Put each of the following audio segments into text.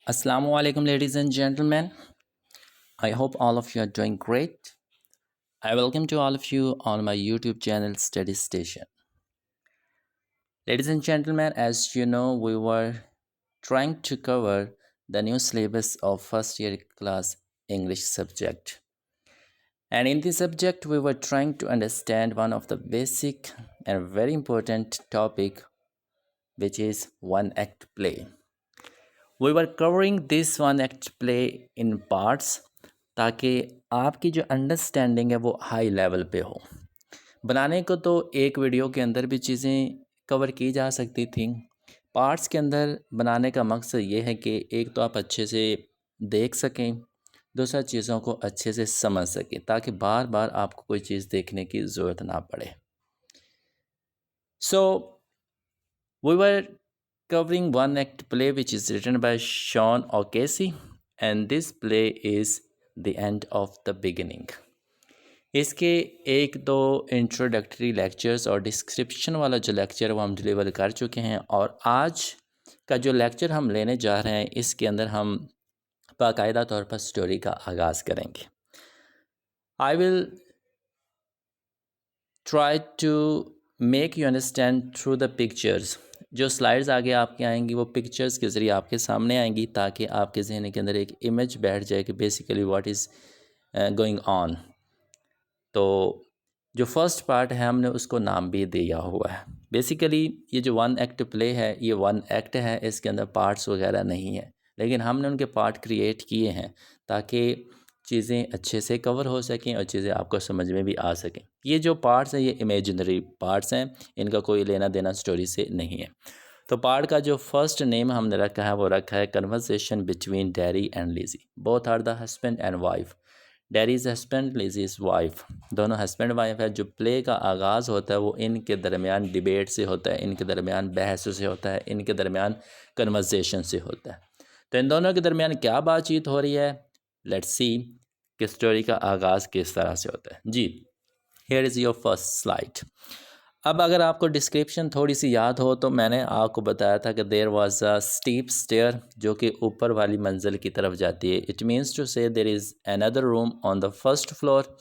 Assalamu alaikum, ladies and gentlemen. I hope all of you are doing great. I welcome to all of you on my YouTube channel Study Station. Ladies and gentlemen, as you know, we were trying to cover the new syllabus of first year class English subject. And in this subject, we were trying to understand one of the basic and very important topic, which is one act play. We were covering this one act play in parts ताकि आपकी जो understanding है वो high level पे हो। बनाने को तो एक वीडियो के अंदर भी चीज़ें कवर की जा सकती थी। पार्ट्स के अंदर बनाने का मकसद ये है कि एक तो आप अच्छे से देख सकें, दूसरा चीज़ों को अच्छे से समझ सकें ताकि बार बार आपको कोई चीज़ देखने की ज़रूरत ना पड़े। So we were covering one act play which is written by Sean O'Casey, and this play is The End of the Beginning. इसके एक दो इंट्रोडक्टरी लेक्चर्स और डिस्क्रिप्शन वाला जो लेक्चर वो हम डिलीवर कर चुके हैं, और आज का जो लेक्चर हम लेने जा रहे हैं इसके अंदर हम बाकायदा तौर पर स्टोरी का आगाज़ करेंगे। I will try to make you understand through the pictures. जो स्लाइड्स आगे आपके आएंगी वो पिक्चर्स के ज़रिए आपके सामने आएंगी ताकि आपके जहन के अंदर एक इमेज बैठ जाए कि basically what is going on. तो जो फर्स्ट पार्ट है हमने उसको नाम भी दिया हुआ है। बेसिकली ये जो वन एक्ट प्ले है ये वन एक्ट है, इसके अंदर पार्ट्स वगैरह नहीं है, लेकिन हमने उनके पार्ट क्रिएट किए हैं ताकि चीज़ें अच्छे से कवर हो सकें और चीज़ें आपको समझ में भी आ सकें। ये जो पार्ट्स हैं ये इमेजिनरी पार्ट्स हैं, इनका कोई लेना देना स्टोरी से नहीं है। तो पार्ट का जो फर्स्ट नेम हमने रखा है वो रखा है conversation between Darry and Lizzie. Both are the husband and wife. Darry is husband, Lizzie is wife. दोनों हस्बैंड वाइफ है। जो प्ले का आगाज़ होता है वो इनके दरमियान डिबेट से होता है, इनके दरमियान बहस से होता है, इनके दरमियान कन्वर्सेशन से होता है। तो इन दोनों के दरमियान क्या बातचीत हो रही है, लेट्स सी कि स्टोरी का आगाज़ किस तरह से होता है। जी, here is your first slide. अब अगर आपको डिस्क्रिप्शन थोड़ी सी याद हो तो मैंने आपको बताया था कि there was a steep stair जो कि ऊपर वाली मंजिल की तरफ जाती है। It means to say there is another room on the first floor.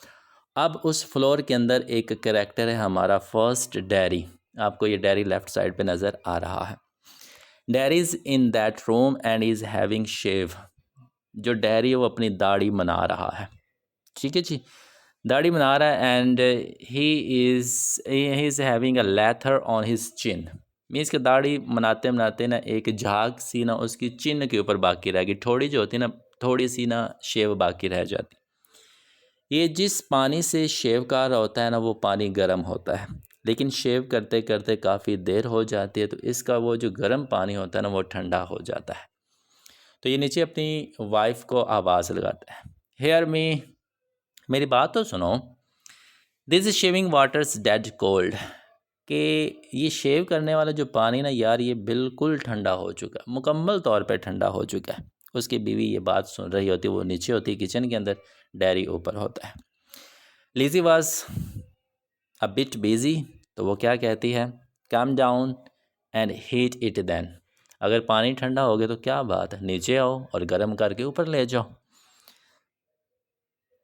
अब उस फ्लोर के अंदर एक कैरेक्टर है हमारा फर्स्ट डैरी। आपको ये डैरी लेफ़्ट साइड पे नज़र आ रहा है। Darry is in that room and is having shave. जो डैरी है वो अपनी दाढ़ी मना रहा है। ठीक है जी, दाढ़ी बना रहा है and he is having a लेथर on his chin. Means कि दाढ़ी बनाते बनाते ना एक झाग सी ना उसकी चिन के ऊपर बाकी रह गई, थोड़ी जो होती ना थोड़ी सी ना शेव बाकी रह जाती। ये जिस पानी से शेव कर रहा होता है ना वो पानी गर्म होता है, लेकिन शेव करते करते काफ़ी देर हो जाती है तो इसका वो जो गर्म पानी होता है ना वो ठंडा हो जाता है। तो ये नीचे अपनी वाइफ को आवाज़ लगाता है, हेयर मी, मेरी बात तो सुनो। This is shaving waters dead cold. कि ये शेव करने वाला जो पानी ना यार ये बिल्कुल ठंडा हो चुका है, मुकम्मल तौर पे ठंडा हो चुका है। उसकी बीवी ये बात सुन रही होती है, वो नीचे होती है किचन के अंदर, डैरी ऊपर होता है। Lizzie was a bit busy, तो वो क्या कहती है, come down and heat it then. अगर पानी ठंडा हो गया तो क्या बात है, नीचे आओ और गर्म करके ऊपर ले जाओ।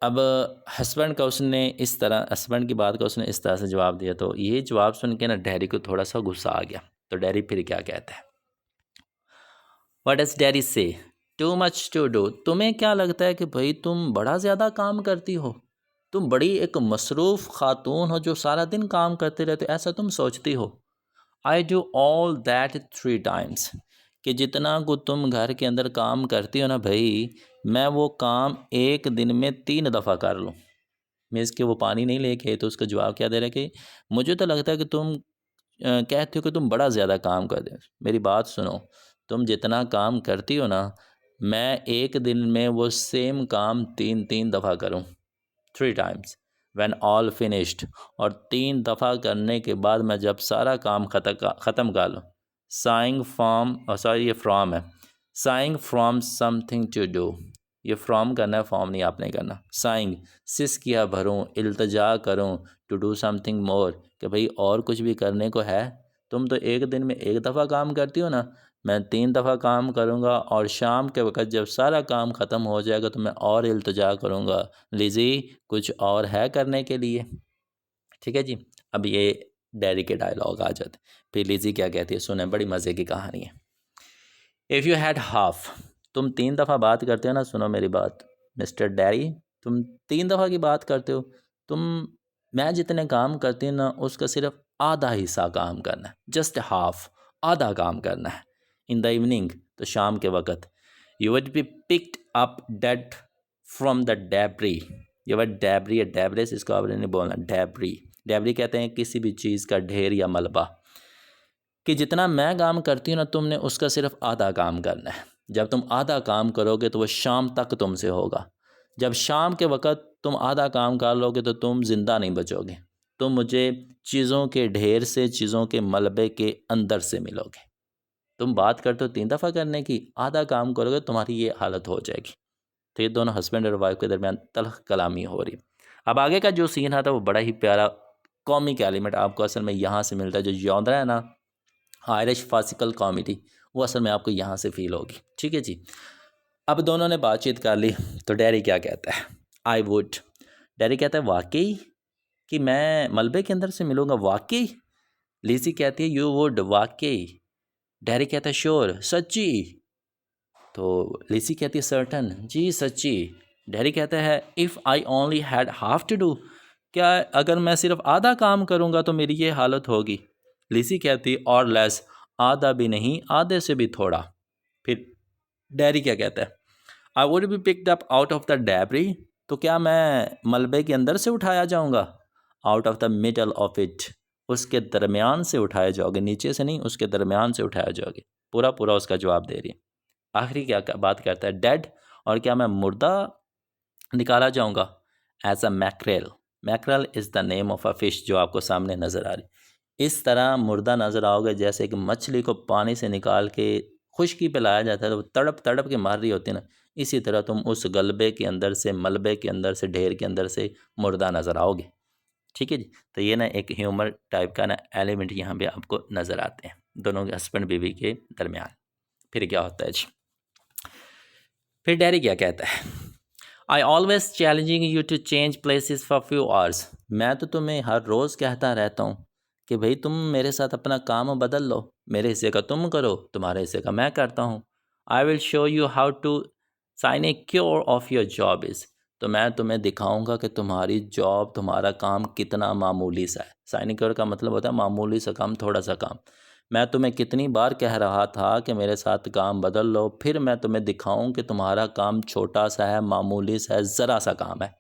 अब हस्बैंड की बात का उसने इस तरह से जवाब दिया, तो ये जवाब सुन के ना डैडी को थोड़ा सा गुस्सा आ गया। तो डैडी फिर क्या कहता है, व्हाट डज डैडी से, टू मच टू डू। तुम्हें क्या लगता है कि भाई तुम बड़ा ज़्यादा काम करती हो, तुम बड़ी एक मसरूफ़ खातून हो जो सारा दिन काम करते रहते हो, ऐसा तुम सोचती हो। I do all that 3 times. कि जितना को तुम घर के अंदर काम करती हो ना भाई, मैं वो काम एक दिन में 3 दफ़ा कर लूँ। मीन्स कि वो पानी नहीं लेके, तो उसका जवाब क्या दे रहा है कि मुझे तो लगता है कि तुम कहते हो कि तुम बड़ा ज़्यादा काम कर रहे हो। मेरी बात सुनो, तुम जितना काम करती हो ना, मैं एक दिन में वो सेम काम 3 दफ़ा करूँ, 3 टाइम्स व्हेन ऑल फिनिश्ड। और 3 दफ़ा करने के बाद मैं जब सारा काम ख़त्म कर लूँ, साइंग फ्रॉम, सॉरी ये फ्रॉम है, saying from something to do. ये फ्रॉम करना है, फॉर्म नहीं आपने करना। साइंग सिस्किया भरूँ, इल्तजा करूँ, टू डू समथिंग मोर, कि भाई और कुछ भी करने को है। तुम तो एक दिन में एक दफ़ा काम करती हो ना, मैं 3 दफ़ा काम करूँगा और शाम के वक़्त जब सारा काम ख़त्म हो जाएगा तो मैं और इल्तिजा करूँगा, लिज़ी कुछ और है करने के लिए। ठीक है जी। अब ये डैडी के डायलॉग आ जाते। फिर लिज़ी क्या कहती है, सुने, बड़ी मज़े की कहानी है। इफ़ यू हैड हाफ, तुम 3 दफ़ा बात करते हो ना, सुनो मेरी बात मिस्टर डैडी, तुम 3 दफ़ा की बात करते हो। तुम मैं जितने काम करती हूँ ना उसका सिर्फ आधा हिस्सा काम करना है, जस्ट हाफ, आधा काम करना है। इन द इवनिंग, तो शाम के वक़्त, you would be picked up dead from the debris. ये वर्ड डेब्री या डेब्रेस, इसको आपने नहीं बोलना, डेब्री। डेब्री कहते हैं किसी भी चीज़ का ढेर या मलबा, कि जितना मैं काम करती हूँ ना तुमने उसका सिर्फ आधा काम करना है। जब तुम आधा काम करोगे तो वह शाम तक तुमसे होगा। जब शाम के वक़्त तुम आधा काम कर लोगे तो तुम ज़िंदा नहीं बचोगे, तुम मुझे चीज़ों के ढेर से, चीज़ों के मलबे के अंदर से मिलोगे। तुम बात करते हो 3 दफ़ा करने की, आधा काम करोगे तुम्हारी ये हालत हो जाएगी। तो ये दोनों हस्बैंड और वाइफ के दरमियान तल्ख़ कलामी हो रही। अब आगे का जो सीन आता है वो बड़ा ही प्यारा कॉमिक एलिमेंट आपको असल में यहाँ से मिलता है। जो जॉनरा है ना, आयरिश फासिकल कॉमेडी, वो असल में आपको यहाँ से फील होगी। ठीक है जी। अब दोनों ने बातचीत कर ली तो डैडी क्या कहता है, आई वुड। डैडी कहता है वाकई कि मैं मलबे के अंदर से मिलूँगा, वाकई। लिज़ी कहती है यू वुड, वाकई। डैडी कहता है श्योर, सच्ची। तो लिज़ी कहती है सर्टन, जी सच्ची। डैडी कहता है if I only had half to do, क्या अगर मैं सिर्फ आधा काम करूँगा तो मेरी ये हालत होगी। लिज़ी कहती और लेस, आधा भी नहीं, आधे से भी थोड़ा। फिर डैडी क्या कहता है, I would be picked up out of the debris, तो क्या मैं मलबे के अंदर से उठाया जाऊँगा, out of the middle of it, उसके दरमियान से उठाए जाओगे, नीचे से नहीं, उसके दरमियान से उठाया जाओगे। पूरा पूरा उसका जवाब दे रही है। आखिरी क्या बात करता है, डेड, और क्या मैं मुर्दा निकाला जाऊँगा, as a mackerel. Mackerel is the name of a fish जो आपको सामने नज़र आ रही। इस तरह मुर्दा नज़र आओगे जैसे कि मछली को पानी से निकाल के खुश्की पे लाया जाता है तो तड़प तड़प के मार रही होती है ना, इसी तरह तुम उस गलबे के अंदर से, मलबे के अंदर से, ढेर के अंदर से मुर्दा नज़र आओगे। ठीक है जी। तो ये ना एक ह्यूमर टाइप का ना एलिमेंट यहाँ पे आपको नज़र आते हैं दोनों के हस्बैंड बीवी के दरमियान। फिर क्या होता है जी, फिर डैडी क्या कहता है, I always challenging you to change places for few hours. मैं तो तुम्हें हर रोज़ कहता रहता हूँ कि भाई तुम मेरे साथ अपना काम बदल लो, मेरे हिस्से का तुम करो, तुम्हारे हिस्से का मैं करता हूँ। I will show you how to sign a cure of your job is, तो मैं तुम्हें दिखाऊंगा कि तुम्हारी जॉब, तुम्हारा काम कितना मामूली सा है। साइन ए क्योर का मतलब होता है मामूली सा काम, थोड़ा सा काम। मैं तुम्हें कितनी बार कह रहा था कि मेरे साथ काम बदल लो, फिर मैं तुम्हें दिखाऊं कि तुम्हारा काम छोटा सा है, मामूली सा है, ज़रा सा काम है।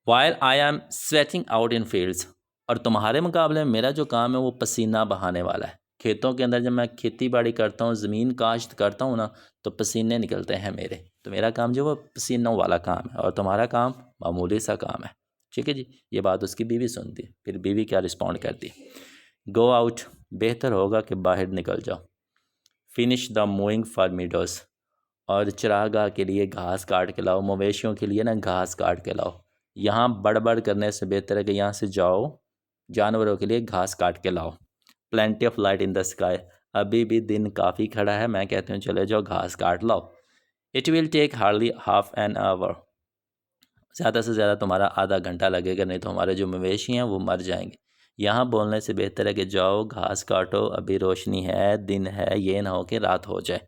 While I am sweating out in fields, और तुम्हारे मुकाबले में मेरा जो काम है वो पसीना बहाने वाला है। खेतों के अंदर जब मैं खेती बाड़ी करता हूँ, ज़मीन काश्त करता हूँ ना, तो पसीने निकलते हैं मेरे। तो मेरा काम जो वो पसीनों वाला काम है और तुम्हारा काम मामूली सा काम है। ठीक है जी। ये बात उसकी बीवी सुनती है। फिर बीवी क्या रिस्पॉन्ड करती है, गो आउट, बेहतर होगा कि बाहर निकल जाओ। फिनिश द मूइंग फॉर मीडोस, और चरागाह के लिए घास काट के लाओ, मवेशियों के लिए ना घास काट के लाओ। यहाँ बड़बड़ करने से बेहतर है कि यहाँ से जाओ, जानवरों के लिए घास काट के लाओ। Plenty of light in the sky, अभी भी दिन काफ़ी खड़ा है, मैं कहती हूँ चले जाओ घास काट लाओ। It will take hardly half an hour, ज़्यादा से ज़्यादा तुम्हारा आधा घंटा लगेगा, नहीं तो हमारे जो मवेशी हैं वो मर जाएंगे। यहाँ बोलने से बेहतर है कि जाओ घास काटो, अभी रोशनी है, दिन है, ये ना हो कि रात हो जाए।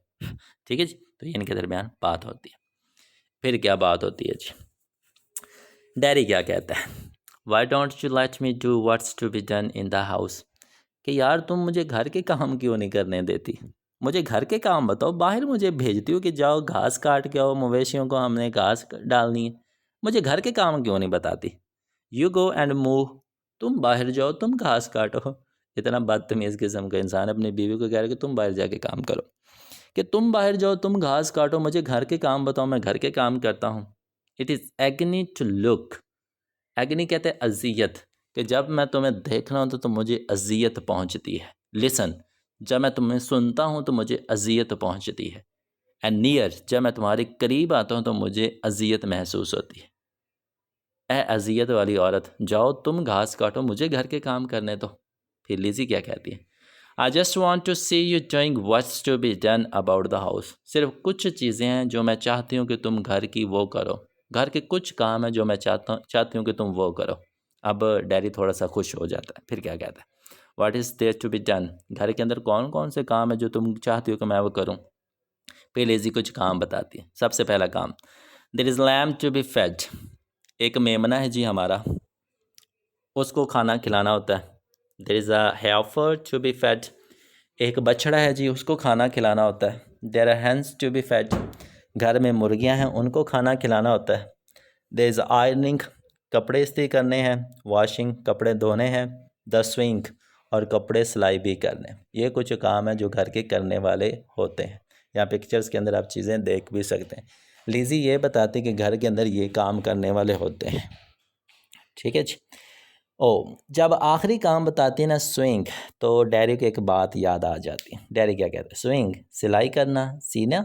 ठीक है जी। तो ये इनके दरमियान बात होती है। फिर क्या बात होती है जी, डैडी क्या कहता है, why don't you let me do what's to be done in the house, कि यार तुम मुझे घर के काम क्यों नहीं करने देती, मुझे घर के काम बताओ, बाहर मुझे भेजती हो कि जाओ घास काट के आओ, मवेशियों को हमने घास डालनी है, मुझे घर के काम क्यों नहीं बताती। यू गो एंड मूव, तुम बाहर जाओ, तुम घास काटो। इतना बदतमीज़ किस्म का इंसान अपनी बीवी को कह रहा है कि तुम बाहर जाके काम करो, कि तुम बाहर जाओ, तुम घास काटो, मुझे घर के काम बताओ, मैं घर के काम करता हूँ। It is agony to look, agony कहते हैं अजियत, कि जब मैं तुम्हें देख रहा हूँ तो मुझे अजियत पहुँचती है। लिसन, जब मैं तुम्हें सुनता हूँ तो मुझे अजियत पहुँचती है। एंड नियर, जब मैं तुम्हारे करीब आता हूँ तो मुझे अजियत महसूस होती है। ए अजियत वाली औरत, जाओ तुम घास काटो, मुझे घर के काम करने दो। फिर लिज़ी क्या कहती है, I just want to see you doing what's to be done about the house. सिर्फ कुछ चीज़ें हैं जो मैं चाहती हूँ कि तुम घर की वो करो। घर के कुछ काम है जो मैं चाहती हूँ कि तुम वो करो। अब डैडी थोड़ा सा खुश हो जाता है, फिर क्या कहता है, what is there to be done. घर के अंदर कौन कौन से काम है जो तुम चाहती हो कि मैं वो करूँ। फिर लेज़ी कुछ काम बताती है। सबसे पहला काम, there is lamb to be fed. एक मेमना है जी हमारा, उसको खाना खिलाना होता है। There is a heifer to be fed. एक बछड़ा है जी, उसको खाना खिलाना होता है। There are hens to be fed. घर में मुर्गियां हैं, उनको खाना खिलाना होता है। देयर इज़ आयरनिंग, कपड़े इस्त्री करने हैं। वॉशिंग, कपड़े धोने हैं। द स्विंग, और कपड़े सिलाई भी करने। ये कुछ काम है जो घर के करने वाले होते हैं। यहाँ पिक्चर्स के अंदर आप चीज़ें देख भी सकते हैं। लीज़ी ये बताती कि घर के अंदर ये काम करने वाले होते हैं। ठीक है जी। ओ, जब आखिरी काम बताती है ना स्विंग, तो डैडी को एक बात याद आ जाती है। डैडी क्या कहते हैं, स्विंग सिलाई करना, सीना।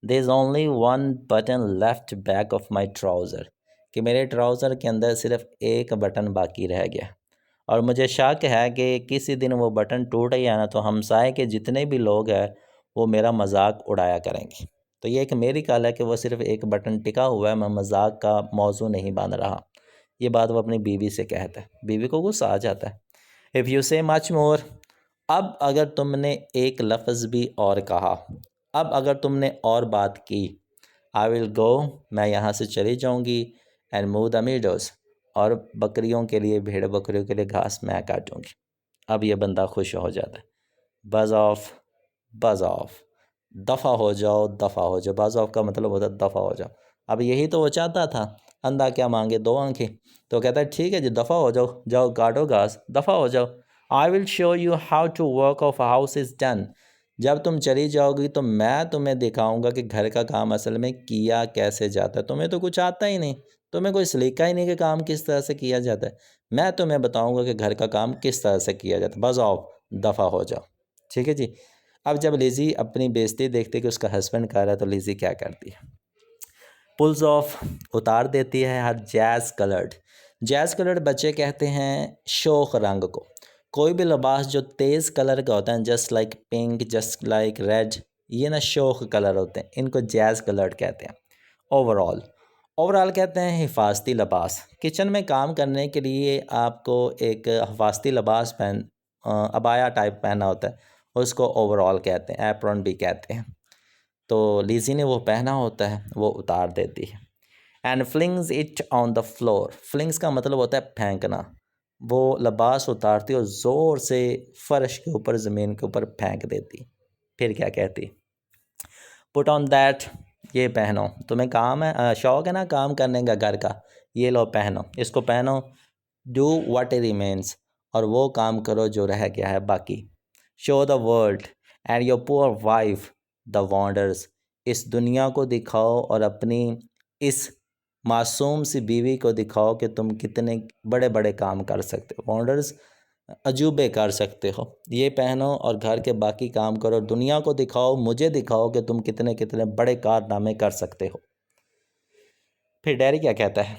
There is only one button left back of my trouser, कि मेरे ट्राउज़र के अंदर सिर्फ एक बटन बाकी रह गया, और मुझे शक है कि किसी दिन वो बटन टूट गया ना, तो हमसाए के जितने भी लोग हैं वो मेरा मजाक उड़ाया करेंगे। तो ये एक मेरी कल है कि वो सिर्फ एक बटन टिका हुआ है, मैं मजाक का मौजू नहीं बन रहा। ये बात वो अपनी बीवी से कहता है। बीवी को गुस्सा आ जाता है। इफ़ यू से मच मोर, अब अगर तुमने एक लफ्ज़ भी और कहा, अब अगर तुमने और बात की, आई विल गो, मैं यहाँ से चली जाऊँगी, एंड मूव द मीडोज़, और बकरियों के लिए, भेड़ बकरियों के लिए घास मैं काटूँगी। अब ये बंदा खुश हो जाता है। बज़ ऑफ, बज़ ऑफ, दफ़ा हो जाओ, दफ़ा हो जाओ। बज़ ऑफ का मतलब होता है दफ़ा हो जाओ। अब यही तो वो चाहता था, अंधा क्या मांगे दो आंखें। तो कहता है ठीक है जी, दफ़ा हो जाओ, जाओ काटो घास, दफ़ा हो जाओ। I will show you how to work of house is done. जब तुम चली जाओगी तो मैं तुम्हें दिखाऊंगा कि घर का काम असल में किया कैसे जाता है। तुम्हें तो कुछ आता ही नहीं, तुम्हें कोई सलीका ही नहीं कि काम किस तरह से किया जाता है। मैं तुम्हें बताऊंगा कि घर का काम किस तरह से किया जाता है। बस आओ, दफ़ा हो जाओ। ठीक है जी। अब जब लिज़ी अपनी बेइज्जती देखती कि उसका हस्बैंड कर रहा है, तो लिज़ी क्या करती है, पुल्स ऑफ, उतार देती है हर जैज़ कलर्ड। जैज़ कलर्ड बच्चे कहते हैं शोख रंग को। कोई भी लिबास जो तेज़ कलर का होता है, just like pink, just like red, ये ना शोख कलर होते हैं, इनको जैज़ कलर्ड कहते हैं। ओवरऑल, ओवरऑल कहते हैं हिफाजती लिबास। किचन में काम करने के लिए आपको एक हिफाजती लिबास अबाया टाइप पहनना होता है, उसको ओवरऑल कहते हैं, एप्रॉन भी कहते हैं। तो लीज़ी ने वो पहना होता है, वो उतार देती है। And flings it on the floor. Flings का मतलब होता है फेंकना। वो लिबास उतारती और ज़ोर से फर्श के ऊपर, ज़मीन के ऊपर फेंक देती। फिर क्या कहती, पुट ऑन दैट, ये पहनो, तुम्हें काम है, शौक़ है ना काम करने का घर का, ये लो पहनो, इसको पहनो। डू व्हाट रिमेंस, और वो काम करो जो रह गया है बाकी। Show the world and your poor wife the wonders. इस दुनिया को दिखाओ और अपनी इस मासूम सी बीवी को दिखाओ कि तुम कितने बड़े बड़े काम कर सकते हो, वंडर्स, अजूबे कर सकते हो। ये पहनो और घर के बाकी काम करो, दुनिया को दिखाओ, मुझे दिखाओ कि तुम कितने कितने बड़े कारनामे कर सकते हो। फिर डैडी क्या कहता है,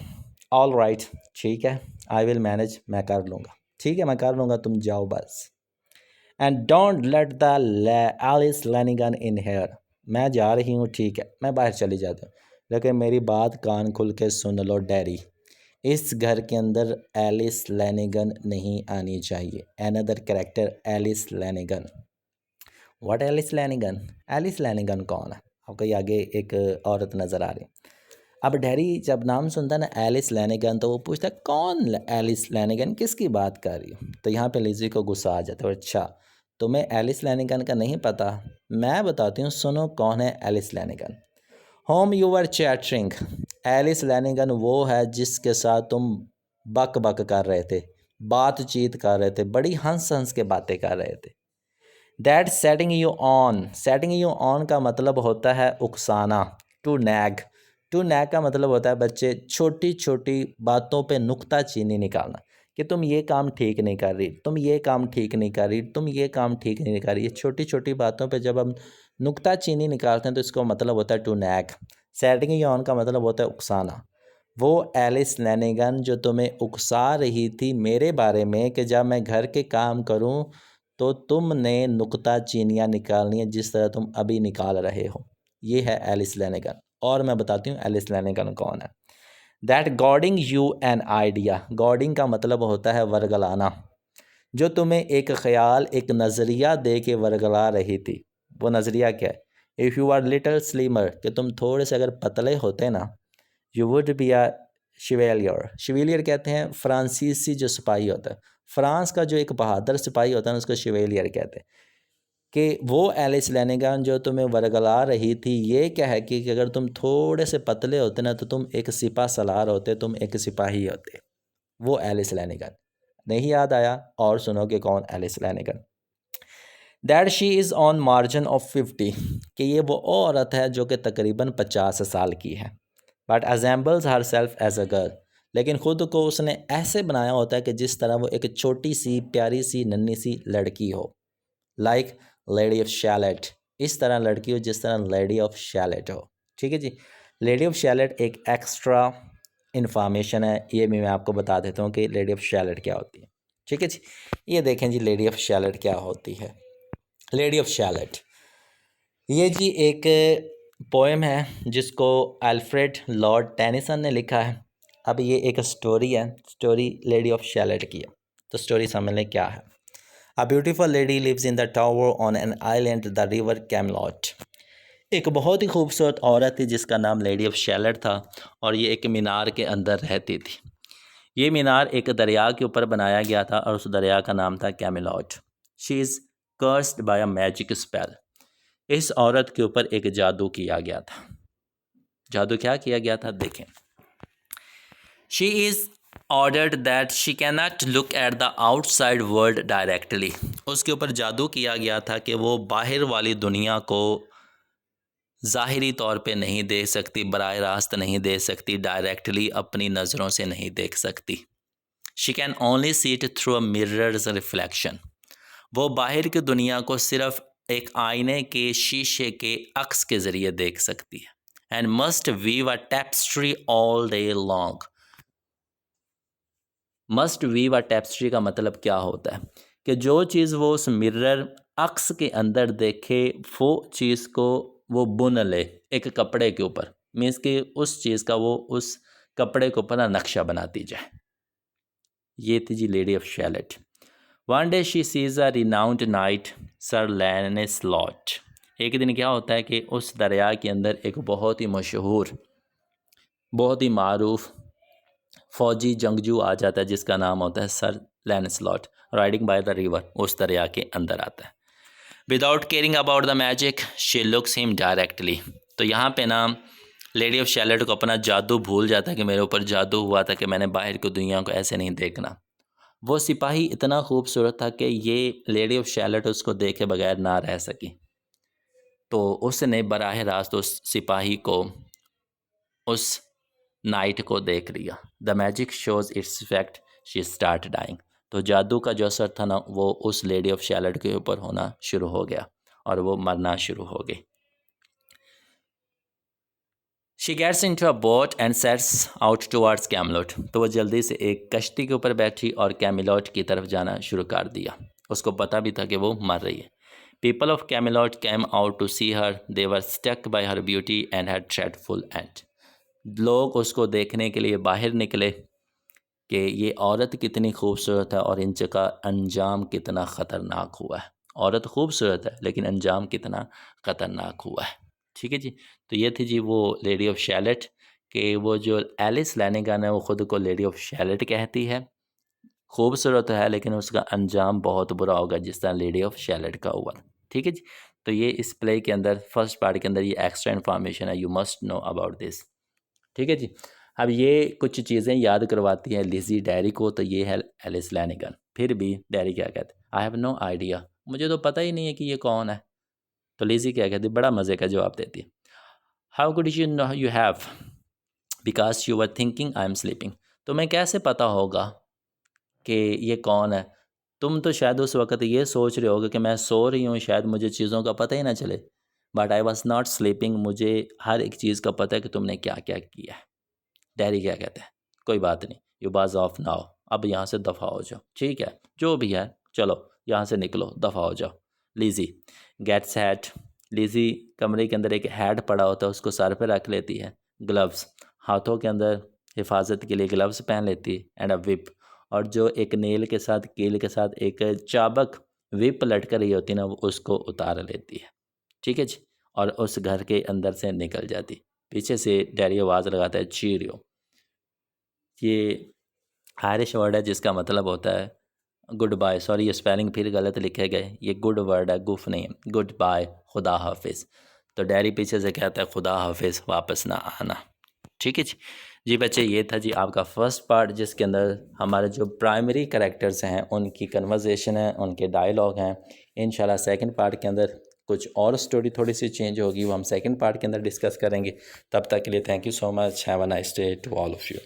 ऑल राइट, ठीक है, आई विल मैनेज, मैं कर लूँगा, ठीक है मैं कर लूँगा, तुम जाओ बस। And don't let the Alice Lanigan in here. मैं जा रही हूँ, ठीक है, मैं बाहर चली जाती हूँ, लेकिन मेरी बात कान खुल के सुन लो डैडी, इस घर के अंदर एलिस लैनिगन नहीं आनी चाहिए। Another character Alice Lanigan. What Alice Lanigan, Alice Lanigan कौन है, आपको ये आगे एक औरत नज़र आ रही। अब डैडी जब नाम सुनता है ना एलिस लैनिगन, तो वो पूछता है कौन एलिस लैनिगन, किसकी बात कर रही हो। तो यहाँ पे लिज़ी को गुस्सा आ जाता है, अच्छा तुम्हें एलिस लैनिगन का नहीं पता, मैं बताती हूँ, सुनो कौन है Alice Lanigan. Whom you are chattering. Alice Lanigan वो है जिसके साथ तुम बक बक कर रहे थे, बातचीत कर रहे थे, बड़ी हंस हंस के बातें कर रहे थे। That setting you on. Setting you on का मतलब होता है उकसाना, टू नैग। टू नैग का मतलब होता है बच्चे छोटी छोटी बातों पे नुक्ताचीनी निकालना, कि तुम ये काम ठीक नहीं कर रही, तुम ये काम ठीक नहीं कर रही, तुम ये काम ठीक नहीं कर रही। ये छोटी छोटी बातों पे जब हम नुक्ताचीनी निकालते हैं तो इसको मतलब होता है to nag. Setting you on का मतलब होता है उकसाना। वो एलिस लैनिगन जो तुम्हें उकसा रही थी मेरे बारे में कि जब मैं घर के काम करूं तो तुमने नुक्ता चीनियाँ निकालनी है जिस तरह तुम अभी निकाल रहे हो। ये है एलिस लेनेगन। और मैं बताती हूँ एलिस लेनेगन कौन है। दैट गॉडिंग यू एन आइडिया, गॉडिंग का मतलब होता है वर्गलाना, जो तुम्हें एक ख्याल, एक नज़रिया दे के वर्गला रही थी। वो नज़रिया क्या है? If you are little slimmer, कि तुम थोड़े से अगर पतले होते ना, you would be a chevalier. Chevalier कहते हैं फ्रांसीसी जो सिपाही होता है, फ्रांस का जो एक बहादुर सिपाही होता है उसको शिवेलियर कहते हैं। कि वो एलिस लेनेगन जो तुम्हें वर्गला रही थी, ये क्या है कि अगर तुम थोड़े से पतले होते ना तो तुम एक सिपा सलार होते, तुम एक सिपाही होते। वो एलिस लेनेगन। नहीं याद आया? और सुनो कि कौन Alice Lanigan. That she is on margin of 50, कि ये वो औरत है जो कि तकरीबन 50 साल की है। But assembles herself as a girl, लेकिन ख़ुद को उसने ऐसे बनाया होता है कि जिस तरह वो एक छोटी सी प्यारी सी नन्ही सी लड़की हो। लाइक लेडी ऑफ शैलेट, इस तरह लड़की हो जिस तरह लेडी ऑफ शैलेट हो। ठीक है जी। लेडी ऑफ शैलेट एक एक्स्ट्रा इन्फॉर्मेशन है, ये भी मैं आपको बता देता हूँ कि लेडी ऑफ शैलेट क्या होती है। ठीक है जी। ये देखें जी लेडी ऑफ शैलेट क्या होती है। लेडी ऑफ शैलेट, ये जी एक पोएम है जिसको अल्फ्रेड लॉर्ड टेनिसन ने लिखा है। अब ये एक स्टोरी है, स्टोरी लेडी ऑफ शैलेट की है। तो स्टोरी समझ लें क्या है। A beautiful lady lives in the tower on an island the river Camelot. एक बहुत ही खूबसूरत औरत थी जिसका नाम लेडी ऑफ शैलेट था, और ये एक मीनार के अंदर रहती थी। ये मीनार एक दरिया के ऊपर बनाया गया था और उस दरिया का नाम था Camelot. She is cursed by a magic spell. इस औरत के ऊपर एक जादू किया गया था। जादू क्या किया गया था देखें। She is ordered that she can not look at the outside world directly. उसके ऊपर जादू किया गया था कि वो बाहर वाली दुनिया को ज़ाहिरी तौर पे नहीं देख सकती, बराह रास्त नहीं देख सकती, डायरेक्टली अपनी नज़रों से नहीं देख सकती। She can only see it through a mirrors reflection. वो बाहर की दुनिया को सिर्फ एक आईने के शीशे के अक्स के ज़रिए देख सकती है। And must weave a tapestry all day long. Must weave a tapestry का मतलब क्या होता है कि जो चीज़ वो उस मिरर अक्स के अंदर देखे वो चीज़ को वो बुन ले एक कपड़े के ऊपर। मीन्स कि उस चीज़ का वो उस कपड़े के ऊपर नक्शा बनाती जाए। ये थी जी lady of Shalott. One day she sees a renowned knight sir Lancelot. एक दिन क्या होता है कि उस दरिया के अंदर एक बहुत ही मशहूर, बहुत ही मारूफ फ़ौजी जंगजू आ जाता है जिसका नाम होता है sir Lancelot. Riding by the river, उस दरिया के अंदर आता है। Without caring about the magic she looks him directly. तो यहाँ पे ना लेडी ऑफ शैलेट को अपना जादू भूल जाता है कि मेरे ऊपर जादू हुआ था कि मैंने बाहर की दुनिया को ऐसे नहीं देखना। वो सिपाही इतना खूबसूरत था कि ये लेडी ऑफ शैलेट उसको देखे बगैर ना रह सकी। तो उसने बराह रास्त उस सिपाही को उस नाइट को देख लिया। The magic shows its effect, she start dying. तो जादू का जो असर था ना वो उस लेडी ऑफ शैलेट के ऊपर होना शुरू हो गया और वो मरना शुरू हो गई। She gets into a boat and sets out towards Camelot. तो वो जल्दी से एक कश्ती के ऊपर बैठी और कैमिलोट की तरफ जाना शुरू कर दिया। उसको पता भी था कि वो मर रही है। People of Camelot came out to see her, they were stuck by her beauty and her dreadful end. लोग उसको देखने के लिए बाहर निकले कि ये औरत कितनी खूबसूरत है और इनका अंजाम कितना ख़तरनाक हुआ है। औरत खूबसूरत है लेकिन अंजाम कितना ख़तरनाक हुआ है। ठीक है जी। तो ये थी जी वो लेडी ऑफ शैलेट, कि वो जो एलिस लेनेगन है वो ख़ुद को लेडी ऑफ शैलेट कहती है। खूबसूरत है लेकिन उसका अंजाम बहुत बुरा होगा जिस तरह लेडी ऑफ शैलेट का हुआ। ठीक है जी। तो ये इस प्ले के अंदर फर्स्ट पार्ट के अंदर ये एक्स्ट्रा इन्फॉर्मेशन है, you must know about this. ठीक है जी। अब ये कुछ चीज़ें याद करवाती हैं लिज़ी डायरी को, तो ये है एलिस लेनेगन। फिर भी डायरी क्या कहते हैं, आई हैव नो आइडिया, मुझे तो पता ही नहीं है कि ये कौन है। तो लिज़ी क्या कहती है, बड़ा मज़े का जवाब देती है, how could you know you have, because you were thinking I am sleeping. तुम्हें कैसे पता होगा कि ये कौन है, तुम तो शायद उस वक़्त ये सोच रहे होगे कि मैं सो रही हूँ, शायद मुझे चीज़ों का पता ही ना चले। But I was not sleeping, मुझे हर एक चीज़ का पता है कि तुमने क्या क्या किया है। डैडी क्या कहते हैं, कोई बात नहीं, यू बाज ऑफ नाउ, अब यहाँ से दफ़ा हो जाओ। ठीक है, जो भी है चलो यहाँ से निकलो, दफ़ा हो जाओ। लीजी गेट्स हैट, लीजी कमरे के अंदर एक हैट पड़ा होता है, उसको सर पे रख लेती है। ग्लव्स, हाथों के अंदर हिफाजत के लिए ग्लव्स पहन लेती है। एंड अ विप, और जो एक नेल के साथ, कील के साथ एक चाबक विप लटक रही होती है ना, वो उसको उतार लेती है। ठीक है जी, और उस घर के अंदर से निकल जाती। पीछे से डैडी आवाज़ लगाता है चीरियो। ये आयरिश वर्ड है जिसका मतलब होता है गुड बाय। सॉरी, ये स्पेलिंग फिर गलत लिखे गए, ये गुड वर्ड है, गुफ नहीं है। गुड बाय, खुदा हाफिज़। तो डैडी पीछे से कहता है खुदा हाफिज़, वापस ना आना। ठीक है जी। जी बच्चे, ये था जी आपका फर्स्ट पार्ट, जिसके अंदर हमारे जो प्राइमरी कैरेक्टर्स हैं उनकी कन्वर्सेशन है, उनके डायलॉग हैं। इंशाल्लाह सेकंड पार्ट के अंदर कुछ और स्टोरी थोड़ी सी चेंज होगी, वो हम सेकंड पार्ट के अंदर डिस्कस करेंगे। तब तक के लिए thank you so much, have a nice day to all of you.